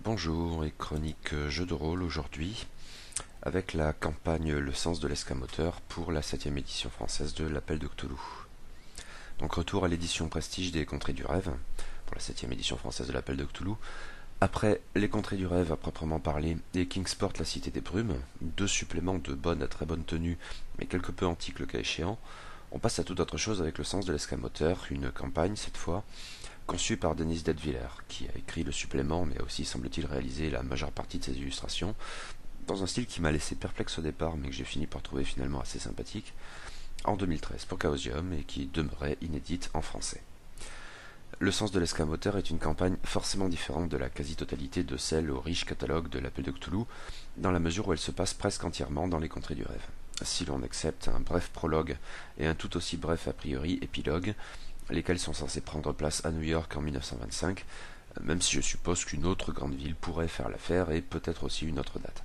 Bonjour et chronique jeu de rôle aujourd'hui avec la campagne Le Sens de l'Escamoteur pour la 7e édition française de l'Appel de Cthulhu. Donc retour à l'édition Prestige des Contrées du Rêve pour la 7e édition française de l'Appel de Cthulhu. Après les Contrées du Rêve à proprement parler et Kingsport la Cité des Brumes, deux suppléments de bonne à très bonne tenue mais quelque peu antiques le cas échéant, on passe à toute autre chose avec Le Sens de l'Escamoteur, une campagne cette fois conçu par Denis Detwiller, qui a écrit le supplément, mais a aussi, semble-t-il, réalisé la majeure partie de ses illustrations, dans un style qui m'a laissé perplexe au départ, mais que j'ai fini par trouver finalement assez sympathique, en 2013 pour Chaosium, et qui demeurait inédite en français. Le Sens de l'Escamoteur est une campagne forcément différente de la quasi-totalité de celles au riche catalogue de l'Appel de Cthulhu, dans la mesure où elle se passe presque entièrement dans les contrées du rêve. Si l'on accepte un bref prologue et un tout aussi bref a priori épilogue, lesquels sont censés prendre place à New York en 1925, même si je suppose qu'une autre grande ville pourrait faire l'affaire et peut-être aussi une autre date.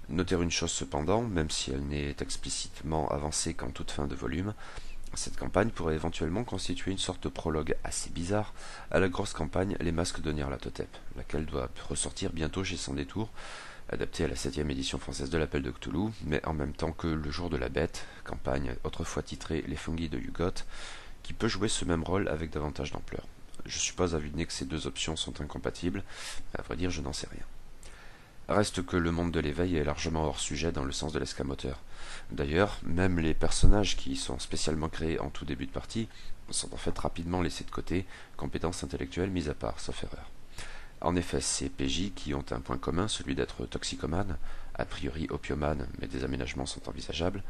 Notez une chose cependant, même si elle n'est explicitement avancée qu'en toute fin de volume, cette campagne pourrait éventuellement constituer une sorte de prologue assez bizarre à la grosse campagne Les Masques de Nyarlathotep, laquelle doit ressortir bientôt chez Sans Détour, adaptée à la 7e édition française de l'Appel de Cthulhu, mais en même temps que Le Jour de la Bête, campagne autrefois titrée Les Fungi de Hugot, qui peut jouer ce même rôle avec davantage d'ampleur. Je suppose à vue de nez que ces deux options sont incompatibles, à vrai dire je n'en sais rien. Reste que le monde de l'éveil est largement hors sujet dans le sens de l'escamoteur. D'ailleurs, même les personnages qui sont spécialement créés en tout début de partie sont en fait rapidement laissés de côté, compétences intellectuelles mises à part, sauf erreur. En effet, ces PJ qui ont un point commun, celui d'être toxicomanes, a priori opiomanes, mais des aménagements sont envisageables,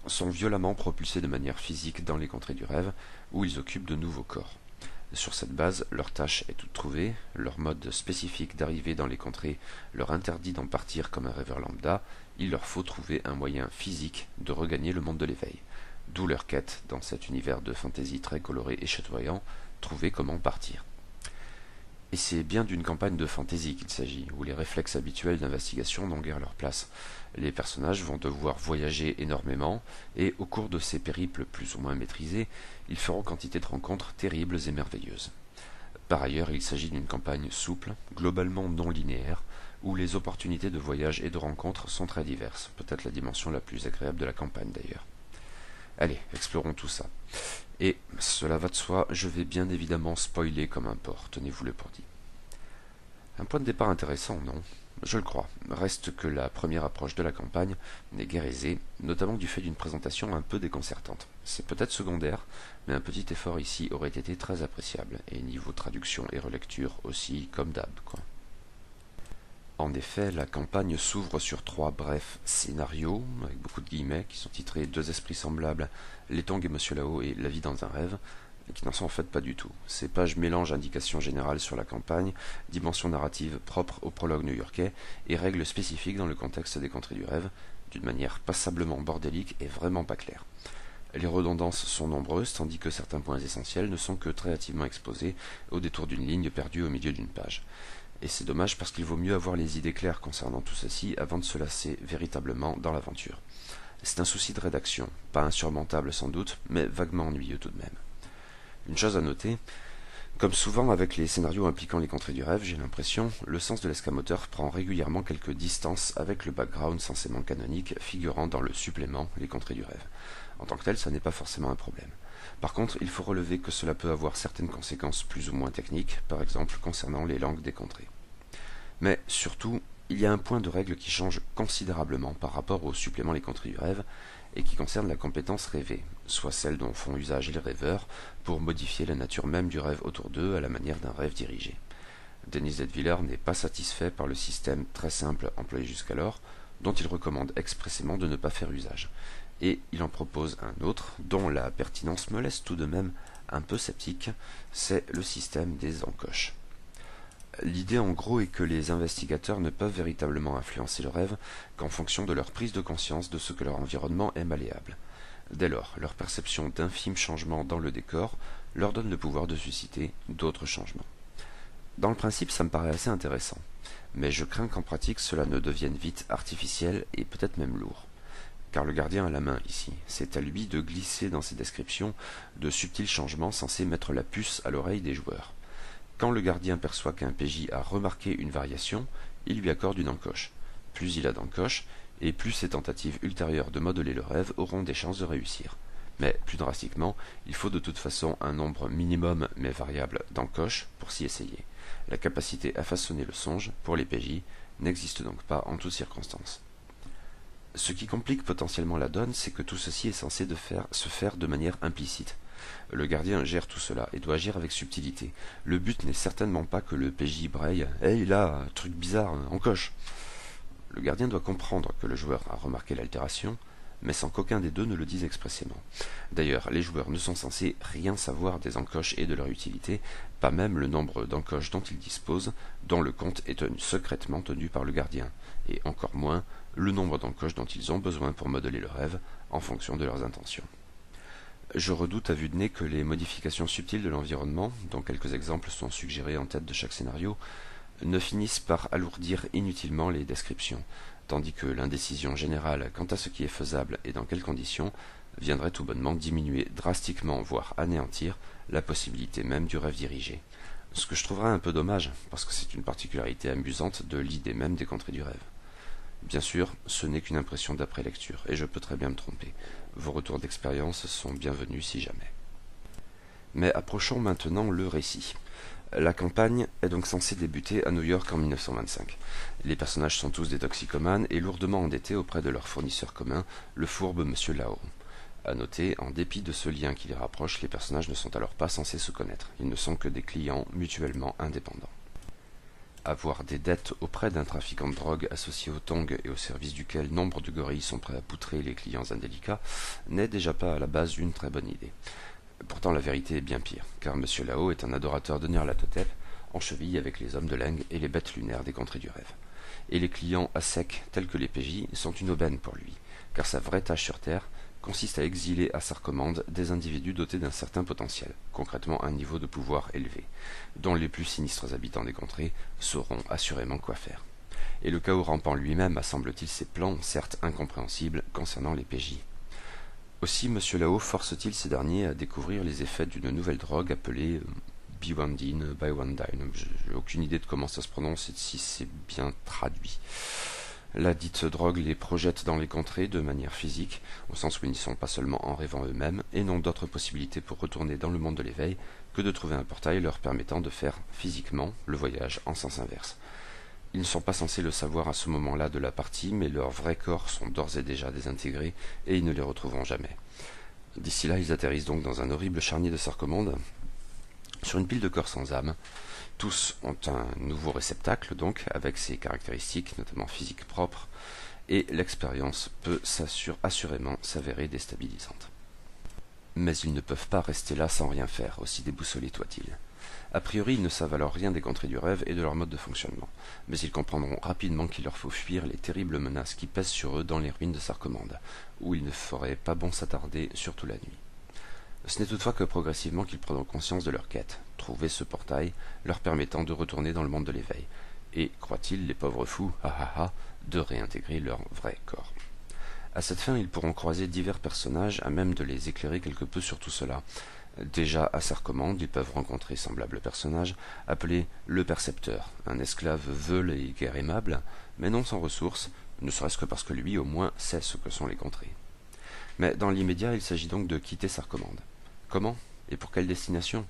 sont violemment propulsés de manière physique dans les contrées du rêve, où ils occupent de nouveaux corps. Sur cette base, leur tâche est toute trouvée, leur mode spécifique d'arriver dans les contrées leur interdit d'en partir comme un rêveur lambda, il leur faut trouver un moyen physique de regagner le monde de l'éveil. D'où leur quête, dans cet univers de fantaisie très coloré et chatoyant, trouver comment partir. Et c'est bien d'une campagne de fantaisie qu'il s'agit, où les réflexes habituels d'investigation n'ont guère leur place. Les personnages vont devoir voyager énormément, et au cours de ces périples plus ou moins maîtrisés, ils feront quantité de rencontres terribles et merveilleuses. Par ailleurs, il s'agit d'une campagne souple, globalement non linéaire, où les opportunités de voyage et de rencontres sont très diverses, peut-être la dimension la plus agréable de la campagne d'ailleurs. Allez, explorons tout ça. Et, cela va de soi, je vais bien évidemment spoiler comme un porc, tenez-vous-le pour dit. Un point de départ intéressant, non? Je le crois. Reste que la première approche de la campagne n'est guère aisée, notamment du fait d'une présentation un peu déconcertante. C'est peut-être secondaire, mais un petit effort ici aurait été très appréciable, et niveau traduction et relecture aussi comme d'hab, quoi. En effet, la campagne s'ouvre sur 3 brefs scénarios, avec beaucoup de guillemets, qui sont titrés Deux esprits semblables, Les Tongs et Monsieur Lao et La vie dans un rêve, et qui n'en sont en fait pas du tout. Ces pages mélangent indications générales sur la campagne, dimensions narratives propres au prologue new-yorkais et règles spécifiques dans le contexte des contrées du rêve, d'une manière passablement bordélique et vraiment pas claire. Les redondances sont nombreuses, tandis que certains points essentiels ne sont que très hâtivement exposés au détour d'une ligne perdue au milieu d'une page. Et c'est dommage parce qu'il vaut mieux avoir les idées claires concernant tout ceci avant de se lasser véritablement dans l'aventure. C'est un souci de rédaction, pas insurmontable sans doute, mais vaguement ennuyeux tout de même. Une chose à noter, comme souvent avec les scénarios impliquant les contrées du rêve, j'ai l'impression, le sens de l'escamoteur prend régulièrement quelques distances avec le background censément canonique figurant dans le supplément Les contrées du rêve. En tant que tel, ça n'est pas forcément un problème. Par contre, il faut relever que cela peut avoir certaines conséquences plus ou moins techniques, par exemple concernant les langues des contrées. Mais surtout, il y a un point de règle qui change considérablement par rapport au supplément Les contrées du rêve, et qui concerne la compétence rêvée, soit celle dont font usage les rêveurs pour modifier la nature même du rêve autour d'eux à la manière d'un rêve dirigé. Denis Detwiller n'est pas satisfait par le système très simple employé jusqu'alors, dont il recommande expressément de ne pas faire usage, et il en propose un autre, dont la pertinence me laisse tout de même un peu sceptique, c'est le système des encoches. L'idée en gros est que les investigateurs ne peuvent véritablement influencer le rêve qu'en fonction de leur prise de conscience de ce que leur environnement est malléable. Dès lors, leur perception d'infimes changements dans le décor leur donne le pouvoir de susciter d'autres changements. Dans le principe, ça me paraît assez intéressant, mais je crains qu'en pratique cela ne devienne vite artificiel et peut-être même lourd. Car le gardien a la main ici, c'est à lui de glisser dans ses descriptions de subtils changements censés mettre la puce à l'oreille des joueurs. Quand le gardien perçoit qu'un PJ a remarqué une variation, il lui accorde une encoche. Plus il a d'encoches, et plus ses tentatives ultérieures de modeler le rêve auront des chances de réussir. Mais plus drastiquement, il faut de toute façon un nombre minimum mais variable d'encoches pour s'y essayer. La capacité à façonner le songe, pour les PJ, n'existe donc pas en toutes circonstances. Ce qui complique potentiellement la donne, c'est que tout ceci est censé se faire de manière implicite. Le gardien gère tout cela et doit agir avec subtilité. Le but n'est certainement pas que le PJ braille « Hey là, truc bizarre, encoche !» Le gardien doit comprendre que le joueur a remarqué l'altération, mais sans qu'aucun des deux ne le dise expressément. D'ailleurs, les joueurs ne sont censés rien savoir des encoches et de leur utilité, pas même le nombre d'encoches dont ils disposent, dont le compte est secrètement tenu par le gardien, et encore moins le nombre d'encoches dont ils ont besoin pour modeler le rêve en fonction de leurs intentions. Je redoute à vue de nez que les modifications subtiles de l'environnement, dont quelques exemples sont suggérés en tête de chaque scénario, ne finissent par alourdir inutilement les descriptions, tandis que l'indécision générale quant à ce qui est faisable et dans quelles conditions viendrait tout bonnement diminuer drastiquement, voire anéantir, la possibilité même du rêve dirigé. Ce que je trouverais un peu dommage, parce que c'est une particularité amusante de l'idée même des contrées du rêve. Bien sûr, ce n'est qu'une impression d'après-lecture, et je peux très bien me tromper. Vos retours d'expérience sont bienvenus si jamais. Mais approchons maintenant le récit. La campagne est donc censée débuter à New York en 1925. Les personnages sont tous des toxicomanes et lourdement endettés auprès de leur fournisseur commun, le fourbe Monsieur Lao. À noter, en dépit de ce lien qui les rapproche, les personnages ne sont alors pas censés se connaître. Ils ne sont que des clients mutuellement indépendants. Avoir des dettes auprès d'un trafiquant de drogue associé au Tong et au service duquel nombre de gorilles sont prêts à poutrer les clients indélicats n'est déjà pas à la base une très bonne idée. Pourtant la vérité est bien pire, car Monsieur Lao est un adorateur de Nyarlathotep, en cheville avec les hommes de Leng et les bêtes lunaires des contrées du rêve. Et les clients à sec, tels que les PJ, sont une aubaine pour lui, car sa vraie tâche sur Terre consiste à exiler à sa recommande des individus dotés d'un certain potentiel, concrètement un niveau de pouvoir élevé, dont les plus sinistres habitants des contrées sauront assurément quoi faire. Et le chaos rampant lui-même a, semble-t-il, ses plans, certes incompréhensibles, concernant les PJ. Aussi M. Lao force-t-il ces derniers à découvrir les effets d'une nouvelle drogue appelée Bywandine. J'ai aucune idée de comment ça se prononce et si c'est bien traduit. La dite drogue les projette dans les contrées de manière physique, au sens où ils n'y sont pas seulement en rêvant eux-mêmes, et n'ont d'autre possibilité pour retourner dans le monde de l'éveil que de trouver un portail leur permettant de faire physiquement le voyage en sens inverse. Ils ne sont pas censés le savoir à ce moment-là de la partie, mais leurs vrais corps sont d'ores et déjà désintégrés, et ils ne les retrouveront jamais. D'ici là, ils atterrissent donc dans un horrible charnier de sarcomonde, sur une pile de corps sans âme. Tous ont un nouveau réceptacle, donc, avec ses caractéristiques, notamment physiques propres, et l'expérience peut assurément s'avérer déstabilisante. Mais ils ne peuvent pas rester là sans rien faire, aussi déboussolés soient-ils. A priori, ils ne savent alors rien des contrées du rêve et de leur mode de fonctionnement, mais ils comprendront rapidement qu'il leur faut fuir les terribles menaces qui pèsent sur eux dans les ruines de Sarcommande, où il ne ferait pas bon s'attarder, surtout la nuit. Ce n'est toutefois que progressivement qu'ils prendront conscience de leur quête, trouver ce portail leur permettant de retourner dans le monde de l'éveil, et, croient-ils, les pauvres fous, de réintégrer leur vrai corps. À cette fin, ils pourront croiser divers personnages à même de les éclairer quelque peu sur tout cela. Déjà à Sarcommande, ils peuvent rencontrer semblable personnage appelé le Percepteur, un esclave veule et guère aimable, mais non sans ressources, ne serait-ce que parce que lui au moins sait ce que sont les contrées. Mais dans l'immédiat, il s'agit donc de quitter Sarcommande. Comment et pour quelle destination?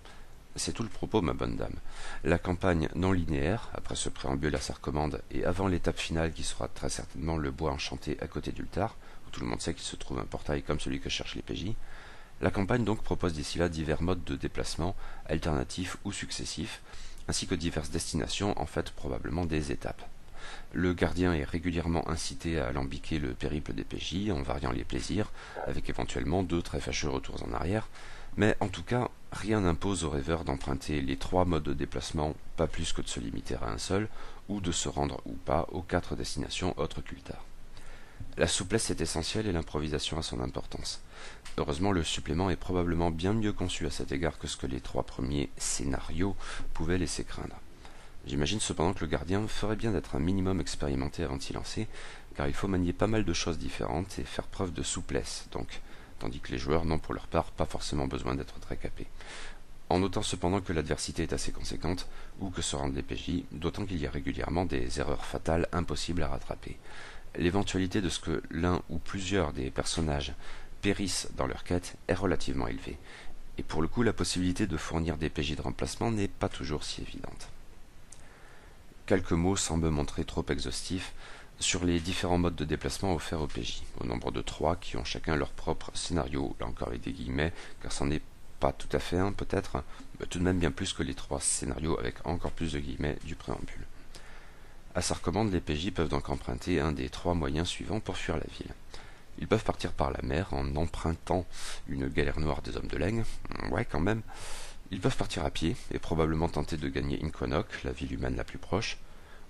C'est tout le propos, ma bonne dame. La campagne non linéaire, après ce préambule à Sarcommande et avant l'étape finale qui sera très certainement le bois enchanté à côté d'Ultar, où tout le monde sait qu'il se trouve un portail comme celui que cherchent les PJ, la campagne donc propose d'ici là divers modes de déplacement, alternatifs ou successifs, ainsi que diverses destinations, en fait probablement des étapes. Le gardien est régulièrement incité à alambiquer le périple des PJ en variant les plaisirs, avec éventuellement 2 très fâcheux retours en arrière, mais en tout cas, rien n'impose aux rêveurs d'emprunter les 3 modes de déplacement, pas plus que de se limiter à un seul, ou de se rendre ou pas aux 4 destinations autres qu'Ultar. La souplesse est essentielle et l'improvisation a son importance. Heureusement, le supplément est probablement bien mieux conçu à cet égard que ce que les 3 premiers scénarios pouvaient laisser craindre. J'imagine cependant que le gardien ferait bien d'être un minimum expérimenté avant de s'y lancer, car il faut manier pas mal de choses différentes et faire preuve de souplesse, donc, tandis que les joueurs n'ont pour leur part pas forcément besoin d'être très capés. en notant cependant que l'adversité est assez conséquente, où que se rendent les PJ, d'autant qu'il y a régulièrement des erreurs fatales impossibles à rattraper. L'éventualité de ce que l'un ou plusieurs des personnages périssent dans leur quête est relativement élevée, et pour le coup la possibilité de fournir des PJ de remplacement n'est pas toujours si évidente. Quelques mots sans me montrer trop exhaustifs sur les différents modes de déplacement offerts aux PJ, au nombre de 3 qui ont chacun leur propre scénario, là encore avec des guillemets, car c'en est pas tout à fait un peut-être, mais tout de même bien plus que les 3 scénarios avec encore plus de guillemets du préambule. À sa recommande, les PJ peuvent donc emprunter un des 3 moyens suivants pour fuir la ville. Ils peuvent partir par la mer en empruntant une galère noire des hommes de Leng, ouais quand même. Ils peuvent partir à pied et probablement tenter de gagner Inquanok, la ville humaine la plus proche,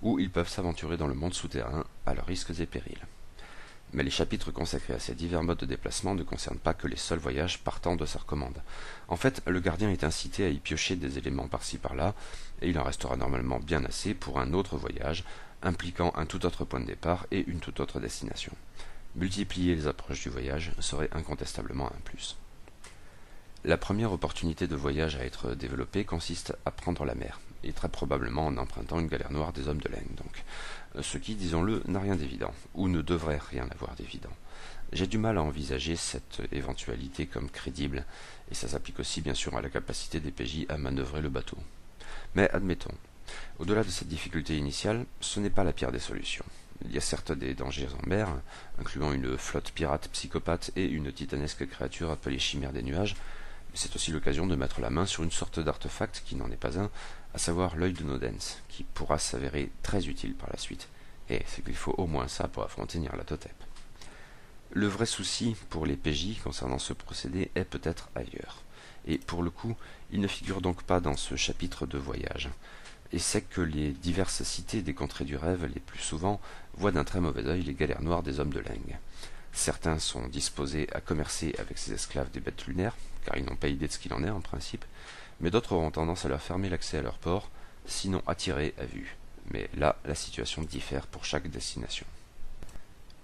ou ils peuvent s'aventurer dans le monde souterrain à leurs risques et périls. Mais les chapitres consacrés à ces divers modes de déplacement ne concernent pas que les seuls voyages partant de sa recommande. En fait, le gardien est incité à y piocher des éléments par-ci par-là, et il en restera normalement bien assez pour un autre voyage, impliquant un tout autre point de départ et une toute autre destination. Multiplier les approches du voyage serait incontestablement un plus. La première opportunité de voyage à être développée consiste à prendre la mer, et très probablement en empruntant une galère noire des hommes de Leng, donc. Ce qui, disons-le, n'a rien d'évident, ou ne devrait rien avoir d'évident. J'ai du mal à envisager cette éventualité comme crédible, et ça s'applique aussi bien sûr à la capacité des PJ à manœuvrer le bateau. Mais admettons, au-delà de cette difficulté initiale, ce n'est pas la pire des solutions. Il y a certes des dangers en mer, incluant une flotte pirate psychopathe et une titanesque créature appelée Chimère des nuages, mais c'est aussi l'occasion de mettre la main sur une sorte d'artefact qui n'en est pas un, à savoir l'œil de Nodens, qui pourra s'avérer très utile par la suite. Et c'est qu'il faut au moins ça pour affronter Nyarlathotep. Le vrai souci pour les PJ concernant ce procédé est peut-être ailleurs. Et pour le coup, il ne figure donc pas dans ce chapitre de voyage. Et c'est que les diverses cités des contrées du rêve, les plus souvent, voient d'un très mauvais œil les galères noires des hommes de Leng. Certains sont disposés à commercer avec ces esclaves des bêtes lunaires, car ils n'ont pas idée de ce qu'il en est en principe, mais d'autres auront tendance à leur fermer l'accès à leur port, sinon à tirer à vue. Mais là, la situation diffère pour chaque destination.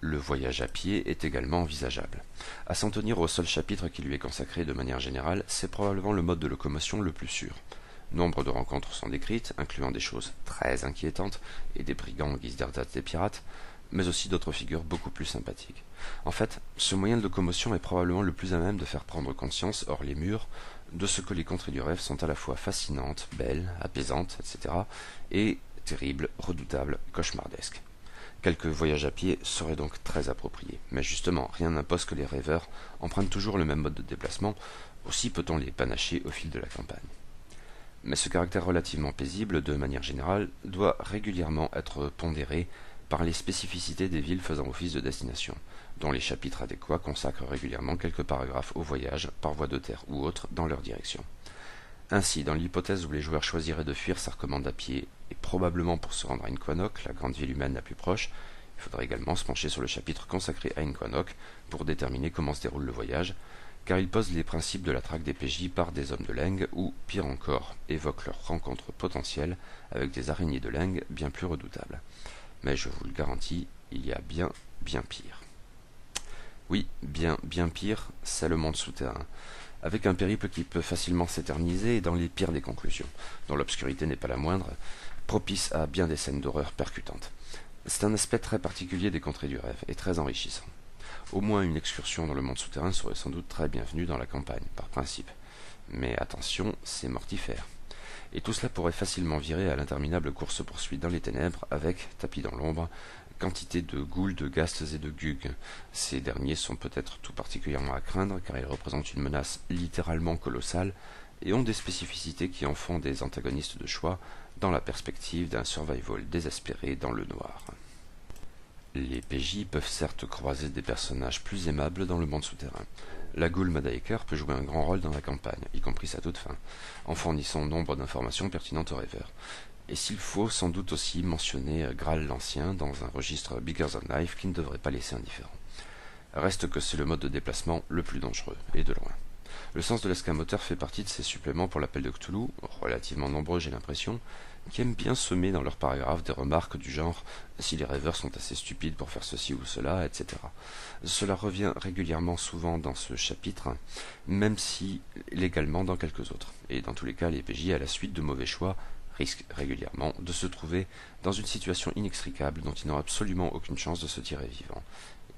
Le voyage à pied est également envisageable. À s'en tenir au seul chapitre qui lui est consacré de manière générale, c'est probablement le mode de locomotion le plus sûr. Nombre de rencontres sont décrites, incluant des choses très inquiétantes et des brigands en guise d'Ersatz des pirates, mais aussi d'autres figures beaucoup plus sympathiques. En fait, ce moyen de locomotion est probablement le plus à même de faire prendre conscience, hors les murs, de ce que les contrées du rêve sont à la fois fascinantes, belles, apaisantes, etc., et terribles, redoutables, cauchemardesques. Quelques voyages à pied seraient donc très appropriés, mais justement, rien n'impose que les rêveurs empruntent toujours le même mode de déplacement, aussi peut-on les panacher au fil de la campagne. Mais ce caractère relativement paisible, de manière générale, doit régulièrement être pondéré par les spécificités des villes faisant office de destination, dont les chapitres adéquats consacrent régulièrement quelques paragraphes au voyage, par voie de terre ou autre, dans leur direction. Ainsi, dans l'hypothèse où les joueurs choisiraient de fuir sa recommande à pied, et probablement pour se rendre à Inquanok, la grande ville humaine la plus proche, il faudrait également se pencher sur le chapitre consacré à Inquanok pour déterminer comment se déroule le voyage, car il pose les principes de la traque des PJ par des hommes de Leng, ou, pire encore, évoque leur rencontre potentielle avec des araignées de Leng bien plus redoutables. Mais je vous le garantis, il y a bien pire. Oui, bien pire, c'est le monde souterrain, avec un périple qui peut facilement s'éterniser dans les pires des conclusions, dont l'obscurité n'est pas la moindre, propice à bien des scènes d'horreur percutantes. C'est un aspect très particulier des contrées du rêve, et très enrichissant. Au moins une excursion dans le monde souterrain serait sans doute très bienvenue dans la campagne, par principe. Mais attention, c'est mortifère. Et tout cela pourrait facilement virer à l'interminable course-poursuite dans les ténèbres, avec, tapis dans l'ombre, quantité de ghouls, de ghasts et de gugs. Ces derniers sont peut-être tout particulièrement à craindre, car ils représentent une menace littéralement colossale, et ont des spécificités qui en font des antagonistes de choix, dans la perspective d'un survival désespéré dans le noir. Les PJ peuvent certes croiser des personnages plus aimables dans le monde souterrain. La Ghoul Madaeker peut jouer un grand rôle dans la campagne, y compris sa toute fin, en fournissant nombre d'informations pertinentes aux rêveurs. Et s'il faut sans doute aussi mentionner Graal l'Ancien dans un registre Bigger Than Life qui ne devrait pas laisser indifférent. Reste que c'est le mode de déplacement le plus dangereux, et de loin. Le sens de l'escamoteur fait partie de ces suppléments pour l'appel de Cthulhu, relativement nombreux j'ai l'impression, qui aiment bien semer dans leurs paragraphes des remarques du genre si les rêveurs sont assez stupides pour faire ceci ou cela, etc. Cela revient régulièrement souvent dans ce chapitre, même si légalement dans quelques autres. Et dans tous les cas, les PJ, à la suite de mauvais choix, risquent régulièrement de se trouver dans une situation inextricable dont ils n'ont absolument aucune chance de se tirer vivant.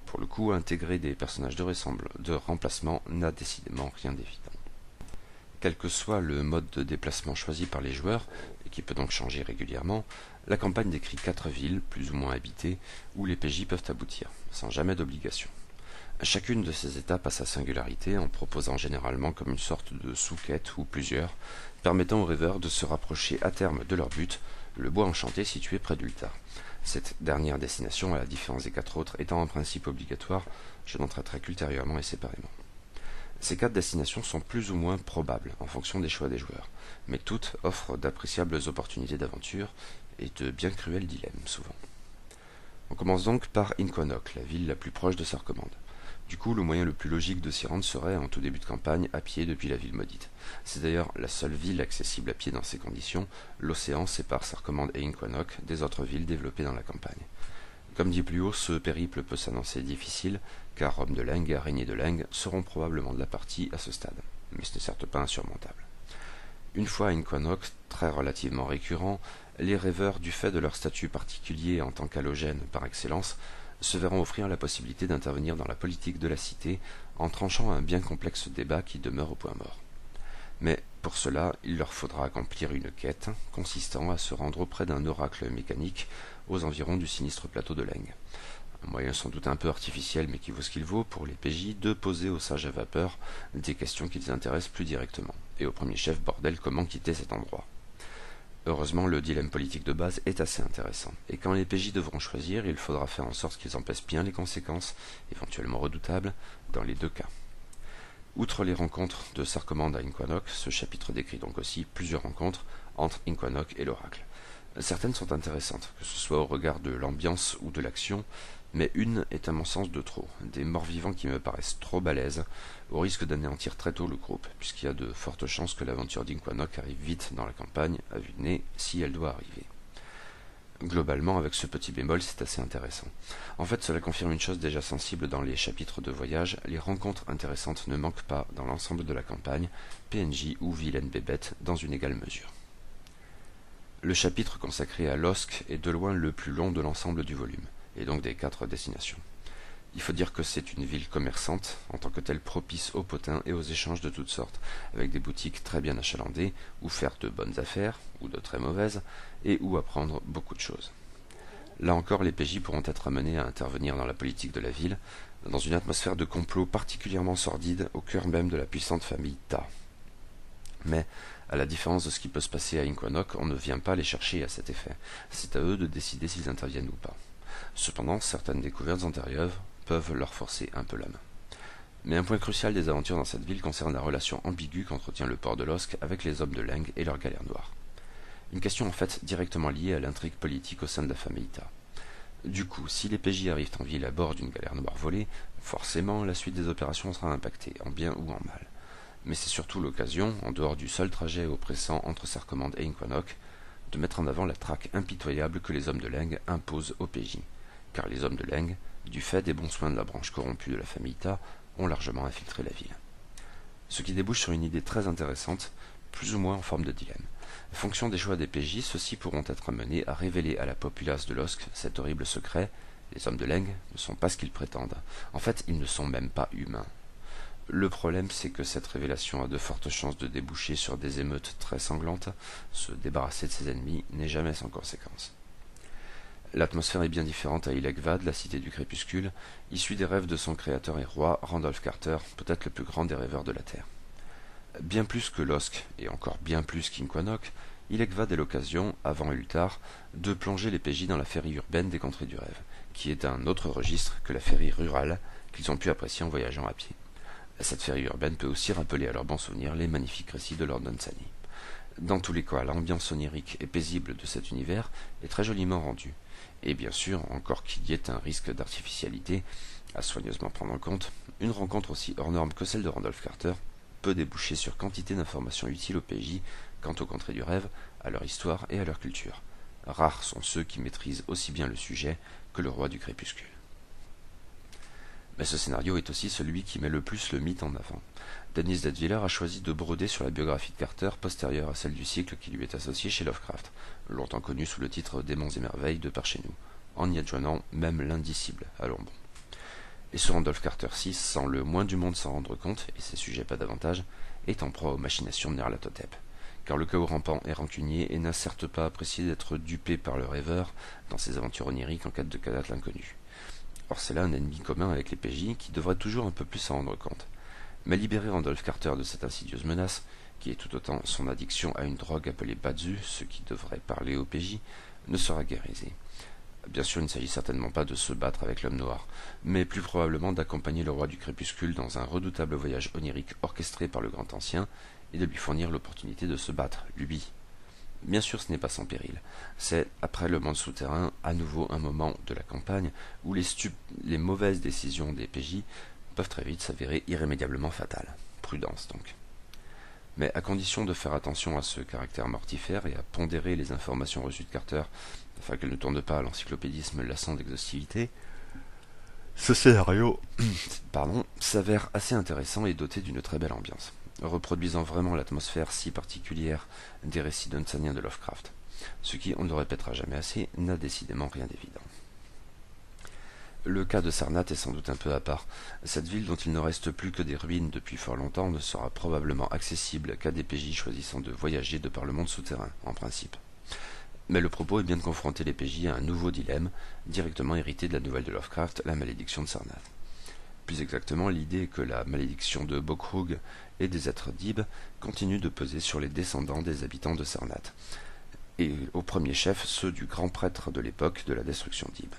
Pour le coup, intégrer des personnages de remplacement n'a décidément rien d'évident. Quel que soit le mode de déplacement choisi par les joueurs, et qui peut donc changer régulièrement, la campagne décrit 4 villes, plus ou moins habitées, où les PJ peuvent aboutir, sans jamais d'obligation. Chacune de ces étapes a sa singularité en proposant généralement comme une sorte de sous-quête ou plusieurs, permettant aux rêveurs de se rapprocher à terme de leur but, le bois enchanté situé près d'Ultar. Cette dernière destination, à la différence des 4 autres, étant en principe obligatoire, je n'en traiterai qu'ultérieurement et séparément. Ces 4 destinations sont plus ou moins probables en fonction des choix des joueurs, mais toutes offrent d'appréciables opportunités d'aventure et de bien cruels dilemmes souvent. On commence donc par Inquanok, la ville la plus proche de Sarcommande. Du coup, le moyen le plus logique de s'y rendre serait, en tout début de campagne, à pied depuis la ville maudite. C'est d'ailleurs la seule ville accessible à pied dans ces conditions. L'océan sépare Sarcommande et Inquanok des autres villes développées dans la campagne. Comme dit plus haut, ce périple peut s'annoncer difficile, car Homme de Leng et Araignée de Leng seront probablement de la partie à ce stade, mais ce n'est certes pas insurmontable. Une fois à Inquanok, très relativement récurrent, les rêveurs, du fait de leur statut particulier en tant qu'halogène par excellence, se verront offrir la possibilité d'intervenir dans la politique de la cité en tranchant un bien complexe débat qui demeure au point mort. Mais pour cela, il leur faudra accomplir une quête consistant à se rendre auprès d'un oracle mécanique aux environs du sinistre plateau de Leng. Un moyen sans doute un peu artificiel mais qui vaut ce qu'il vaut pour les PJ de poser aux sages à vapeur des questions qui les intéressent plus directement. Et au premier chef, bordel, comment quitter cet endroit ? Heureusement, le dilemme politique de base est assez intéressant, et quand les PJ devront choisir, il faudra faire en sorte qu'ils en pèsent bien les conséquences, éventuellement redoutables, dans les deux cas. Outre les rencontres de Sarcommande à Inquanok, ce chapitre décrit donc aussi plusieurs rencontres entre Inquanok et l'oracle. Certaines sont intéressantes, que ce soit au regard de l'ambiance ou de l'action, mais une est à mon sens de trop, des morts-vivants qui me paraissent trop balèzes, au risque d'anéantir très tôt le groupe, puisqu'il y a de fortes chances que l'aventure d'Inquanok arrive vite dans la campagne, à vue de nez, si elle doit arriver. Globalement, avec ce petit bémol, c'est assez intéressant. En fait, cela confirme une chose déjà sensible dans les chapitres de voyage, les rencontres intéressantes ne manquent pas dans l'ensemble de la campagne, PNJ ou vilaine bébête, dans une égale mesure. Le chapitre consacré à Losk est de loin le plus long de l'ensemble du volume, et donc des 4 destinations. Il faut dire que c'est une ville commerçante, en tant que telle propice aux potins et aux échanges de toutes sortes, avec des boutiques très bien achalandées, où faire de bonnes affaires, ou de très mauvaises, et où apprendre beaucoup de choses. Là encore, les PJ pourront être amenés à intervenir dans la politique de la ville, dans une atmosphère de complot particulièrement sordide au cœur même de la puissante famille Ta. Mais, à la différence de ce qui peut se passer à Inquanok, on ne vient pas les chercher à cet effet. C'est à eux de décider s'ils interviennent ou pas. Cependant, certaines découvertes antérieures peuvent leur forcer un peu la main. Mais un point crucial des aventures dans cette ville concerne la relation ambiguë qu'entretient le port de Losk avec les hommes de Leng et leurs galères noires. Une question en fait directement liée à l'intrigue politique au sein de la famille Ta. Du coup, si les PJ arrivent en ville à bord d'une galère noire volée, forcément la suite des opérations sera impactée, en bien ou en mal. Mais c'est surtout l'occasion, en dehors du seul trajet oppressant entre Sarcommande et Inquanok, de mettre en avant la traque impitoyable que les hommes de Leng imposent aux PJ, car les hommes de Leng, du fait des bons soins de la branche corrompue de la famille Ta, ont largement infiltré la ville. Ce qui débouche sur une idée très intéressante, plus ou moins en forme de dilemme. En fonction des choix des PJ, ceux-ci pourront être amenés à révéler à la populace de Losk cet horrible secret. Les hommes de Leng ne sont pas ce qu'ils prétendent. En fait, ils ne sont même pas humains. Le problème, c'est que cette révélation a de fortes chances de déboucher sur des émeutes très sanglantes. Se débarrasser de ses ennemis n'est jamais sans conséquence. L'atmosphère est bien différente à Ilegvad, la cité du crépuscule, issue des rêves de son créateur et roi, Randolph Carter, peut-être le plus grand des rêveurs de la Terre. Bien plus que Losk, et encore bien plus qu'Inquanok, Ilegvad est l'occasion, avant Ultar, de plonger les PJ dans la féerie urbaine des contrées du rêve, qui est un autre registre que la féerie rurale qu'ils ont pu apprécier en voyageant à pied. Cette féerie urbaine peut aussi rappeler à leurs bons souvenirs les magnifiques récits de Lord Dunsany. Dans tous les cas, l'ambiance onirique et paisible de cet univers est très joliment rendue. Et bien sûr, encore qu'il y ait un risque d'artificialité à soigneusement prendre en compte, une rencontre aussi hors norme que celle de Randolph Carter peut déboucher sur quantité d'informations utiles au PJ quant aux contrées du rêve, à leur histoire et à leur culture. Rares sont ceux qui maîtrisent aussi bien le sujet que le roi du crépuscule. Mais ce scénario est aussi celui qui met le plus le mythe en avant. Dennis Detwiller a choisi de broder sur la biographie de Carter postérieure à celle du cycle qui lui est associé chez Lovecraft, longtemps connu sous le titre Démons et merveilles de par chez nous, en y adjoignant même l'indicible à l'ombre. Et ce Randolph Carter 6, sans le moins du monde s'en rendre compte, et ses sujets pas davantage, est en proie aux machinations de Nyarlathotep. Car le chaos rampant est rancunier et n'a certes pas apprécié d'être dupé par le rêveur dans ses aventures oniriques en quête de cadavres inconnus. Or c'est là un ennemi commun avec les PJ qui devrait toujours un peu plus s'en rendre compte. Mais libérer Randolph Carter de cette insidieuse menace, qui est tout autant son addiction à une drogue appelée Badzu, ce qui devrait parler au PJ, ne sera guère aisé. Bien sûr, il ne s'agit certainement pas de se battre avec l'homme noir, mais plus probablement d'accompagner le roi du crépuscule dans un redoutable voyage onirique orchestré par le grand ancien, et de lui fournir l'opportunité de se battre, lui. Bien sûr, ce n'est pas sans péril. C'est, après le monde souterrain, à nouveau un moment de la campagne où les mauvaises décisions des PJ peuvent très vite s'avérer irrémédiablement fatales. Prudence donc. Mais à condition de faire attention à ce caractère mortifère et à pondérer les informations reçues de Carter, afin qu'elles ne tournent pas à l'encyclopédisme lassant d'exhaustivité, ce scénario s'avère assez intéressant et doté d'une très belle ambiance, reproduisant vraiment l'atmosphère si particulière des récits dunsaniens de Lovecraft, ce qui, on ne le répétera jamais assez, n'a décidément rien d'évident. Le cas de Sarnath est sans doute un peu à part. Cette ville dont il ne reste plus que des ruines depuis fort longtemps ne sera probablement accessible qu'à des PJ choisissant de voyager de par le monde souterrain, en principe. Mais le propos est bien de confronter les PJ à un nouveau dilemme, directement hérité de la nouvelle de Lovecraft, la malédiction de Sarnath. Plus exactement, l'idée est que la malédiction de Bokrug et des êtres d'Ib continue de peser sur les descendants des habitants de Sarnath, et au premier chef ceux du grand prêtre de l'époque de la destruction d'Ib.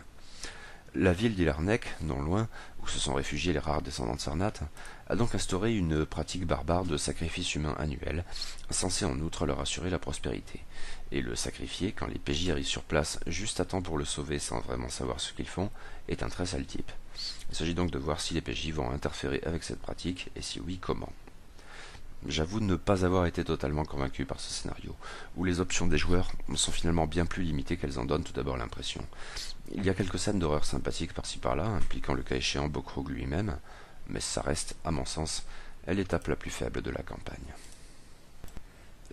La ville d'Ilarnek, non loin, où se sont réfugiés les rares descendants de Sarnath, a donc instauré une pratique barbare de sacrifice humain annuel, censée en outre leur assurer la prospérité, et le sacrifier, quand les PJ arrivent sur place juste à temps pour le sauver sans vraiment savoir ce qu'ils font, est un très sale type. Il s'agit donc de voir si les PJ vont interférer avec cette pratique, et si oui, comment. J'avoue ne pas avoir été totalement convaincu par ce scénario, où les options des joueurs sont finalement bien plus limitées qu'elles en donnent tout d'abord l'impression. Il y a quelques scènes d'horreur sympathiques par-ci par-là, impliquant le cas échéant Bokrug lui-même, mais ça reste, à mon sens, l'étape la plus faible de la campagne.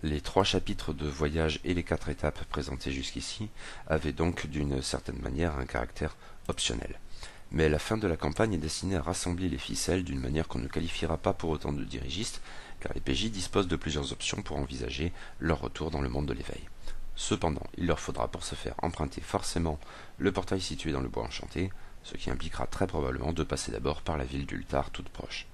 Les 3 chapitres de voyage et les 4 étapes présentées jusqu'ici avaient donc d'une certaine manière un caractère optionnel. Mais la fin de la campagne est destinée à rassembler les ficelles d'une manière qu'on ne qualifiera pas pour autant de dirigiste, car les PJ disposent de plusieurs options pour envisager leur retour dans le monde de l'éveil. Cependant, il leur faudra pour ce faire emprunter forcément le portail situé dans le bois enchanté, ce qui impliquera très probablement de passer d'abord par la ville d'Ultar toute proche.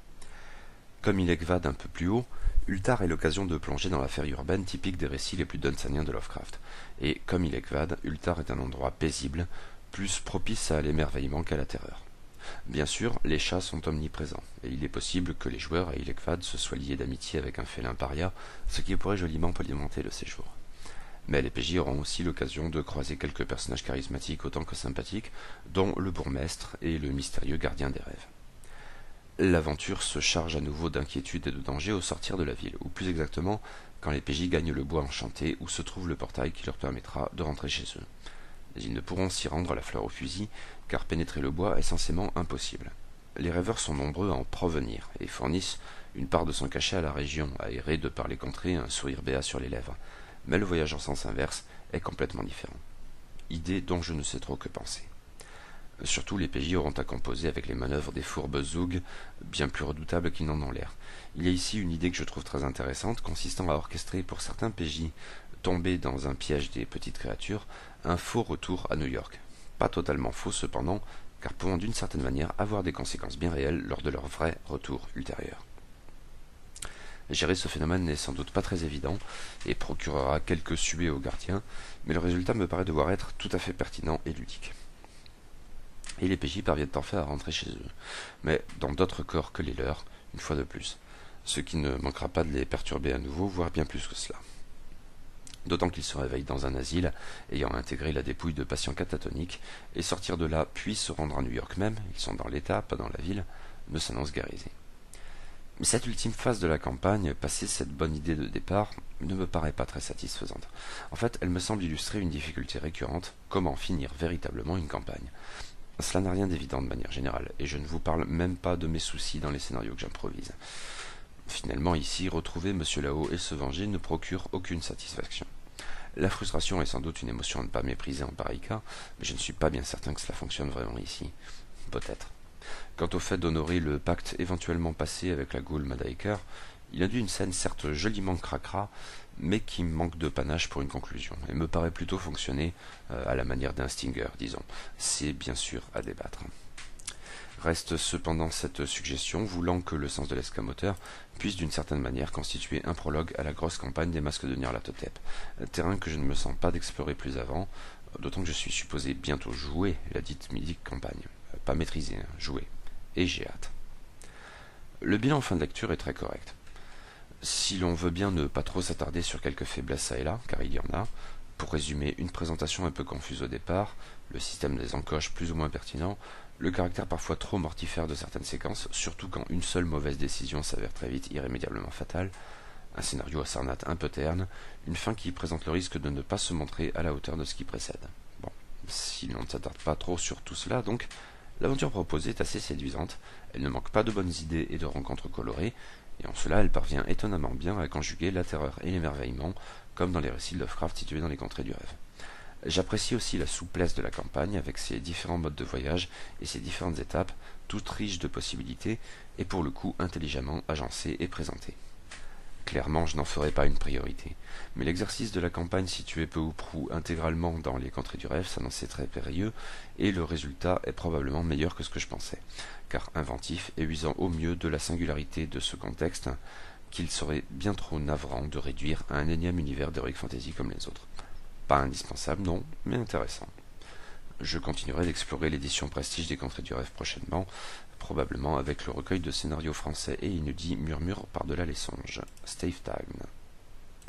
Comme Ilekvad un peu plus haut, Ultar est l'occasion de plonger dans la ferie urbaine typique des récits les plus dunsaniens de Lovecraft, et comme Ilekvad, Ultar est un endroit paisible, plus propice à l'émerveillement qu'à la terreur. Bien sûr, les chats sont omniprésents, et il est possible que les joueurs à Ilekvad se soient liés d'amitié avec un félin paria, ce qui pourrait joliment polimenter le séjour. Mais les PJ auront aussi l'occasion de croiser quelques personnages charismatiques autant que sympathiques, dont le bourgmestre et le mystérieux gardien des rêves. L'aventure se charge à nouveau d'inquiétude et de danger au sortir de la ville, ou plus exactement, quand les PJ gagnent le bois enchanté où se trouve le portail qui leur permettra de rentrer chez eux. Mais ils ne pourront s'y rendre à la fleur au fusil, car pénétrer le bois est censément impossible. Les rêveurs sont nombreux à en provenir, et fournissent une part de son cachet à la région, aérée de par les contrées, un sourire béat sur les lèvres. Mais le voyage en sens inverse est complètement différent. Idée dont je ne sais trop que penser. Surtout, les PJ auront à composer avec les manœuvres des fourbes Zoug, bien plus redoutables qu'ils n'en ont l'air. Il y a ici une idée que je trouve très intéressante, consistant à orchestrer pour certains PJ tombés dans un piège des petites créatures, un faux retour à New York. Pas totalement faux cependant, car pouvant d'une certaine manière avoir des conséquences bien réelles lors de leur vrai retour ultérieur. Gérer ce phénomène n'est sans doute pas très évident et procurera quelques suées aux gardiens, mais le résultat me paraît devoir être tout à fait pertinent et ludique. Et les PJ parviennent enfin à rentrer chez eux, mais dans d'autres corps que les leurs, une fois de plus, ce qui ne manquera pas de les perturber à nouveau, voire bien plus que cela. D'autant qu'ils se réveillent dans un asile, ayant intégré la dépouille de patients catatoniques, et sortir de là, puis se rendre à New York même, ils sont dans l'État, pas dans la ville, ne s'annonce guère aisé. Mais cette ultime phase de la campagne, passée cette bonne idée de départ, ne me paraît pas très satisfaisante. En fait, elle me semble illustrer une difficulté récurrente, comment finir véritablement une campagne. Cela n'a rien d'évident de manière générale, et je ne vous parle même pas de mes soucis dans les scénarios que j'improvise. Finalement, ici, retrouver Monsieur Lao et se venger ne procure aucune satisfaction. La frustration est sans doute une émotion à ne pas mépriser en pareil cas, mais je ne suis pas bien certain que cela fonctionne vraiment ici. Peut-être. Quant au fait d'honorer le pacte éventuellement passé avec la Ghoul Madaïker, il a dû une scène certes joliment cracra, mais qui manque de panache pour une conclusion, et me paraît plutôt fonctionner à la manière d'un Stinger, disons. C'est bien sûr à débattre. Reste cependant cette suggestion, voulant que le sens de l'escamoteur puisse d'une certaine manière constituer un prologue à la grosse campagne des masques de Nyarlathotep, terrain que je ne me sens pas d'explorer plus avant, d'autant que je suis supposé bientôt jouer la dite mythique campagne. Pas maîtriser, jouer. Et j'ai hâte. Le bilan en fin de lecture est très correct. Si l'on veut bien ne pas trop s'attarder sur quelques faiblesses ça et là, car il y en a, pour résumer, une présentation un peu confuse au départ, le système des encoches plus ou moins pertinent, le caractère parfois trop mortifère de certaines séquences, surtout quand une seule mauvaise décision s'avère très vite irrémédiablement fatale, un scénario à Sarnat un peu terne, une fin qui présente le risque de ne pas se montrer à la hauteur de ce qui précède. Bon, si l'on ne s'attarde pas trop sur tout cela, donc, l'aventure proposée est assez séduisante, elle ne manque pas de bonnes idées et de rencontres colorées, et en cela elle parvient étonnamment bien à conjuguer la terreur et l'émerveillement, comme dans les récits de Lovecraft situés dans les contrées du rêve. J'apprécie aussi la souplesse de la campagne avec ses différents modes de voyage et ses différentes étapes, toutes riches de possibilités et pour le coup intelligemment agencées et présentées. Clairement, je n'en ferai pas une priorité, mais l'exercice de la campagne situé peu ou prou intégralement dans les contrées du rêve s'annonçait très périlleux, et le résultat est probablement meilleur que ce que je pensais, car inventif et usant au mieux de la singularité de ce contexte qu'il serait bien trop navrant de réduire à un énième univers d'heroic fantasy comme les autres. Pas indispensable, non, mais intéressant. Je continuerai d'explorer l'édition Prestige des Contrées du Rêve prochainement, probablement avec le recueil de scénarios français et inédits Murmures par-delà les songes. Stave Tagn.